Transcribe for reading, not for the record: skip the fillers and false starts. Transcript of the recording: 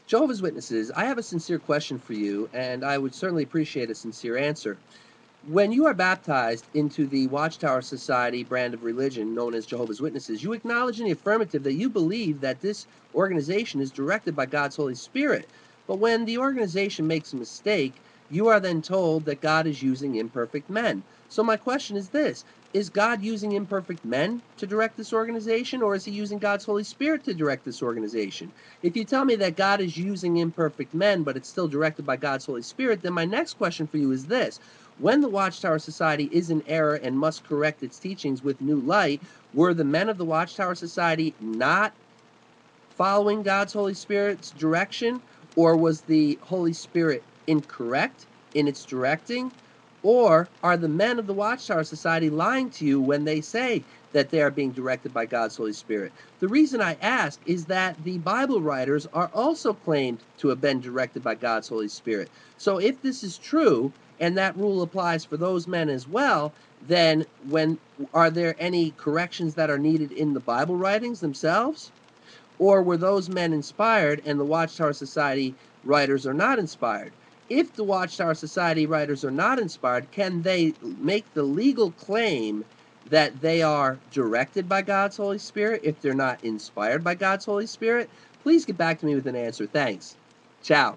Jehovah's Witnesses, I have a sincere question for you, and I would certainly appreciate a sincere answer. When you are baptized into the Watchtower Society brand of religion known as Jehovah's Witnesses, you acknowledge in the affirmative that you believe that this organization is directed by God's Holy Spirit. But when the organization makes a mistake, you are then told that God is using imperfect men. So my question is this: is God using imperfect men to direct this organization, or is he using God's Holy Spirit to direct this organization? If you tell me that God is using imperfect men, but it's still directed by God's Holy Spirit, then my next question for you is this: when the Watchtower Society is in error and must correct its teachings with new light, were the men of the Watchtower Society not following God's Holy Spirit's direction, or was the Holy Spirit incorrect in its directing? Or are the men of the Watchtower Society lying to you when they say that they are being directed by God's Holy Spirit? The reason I ask is that the Bible writers are also claimed to have been directed by God's Holy Spirit. So if this is true, and that rule applies for those men as well, then are there any corrections that are needed in the Bible writings themselves? Or were those men inspired and the Watchtower Society writers are not inspired? If the Watchtower Society writers are not inspired, can they make the legal claim that they are directed by God's Holy Spirit if they're not inspired by God's Holy Spirit? Please get back to me with an answer. Thanks. Ciao.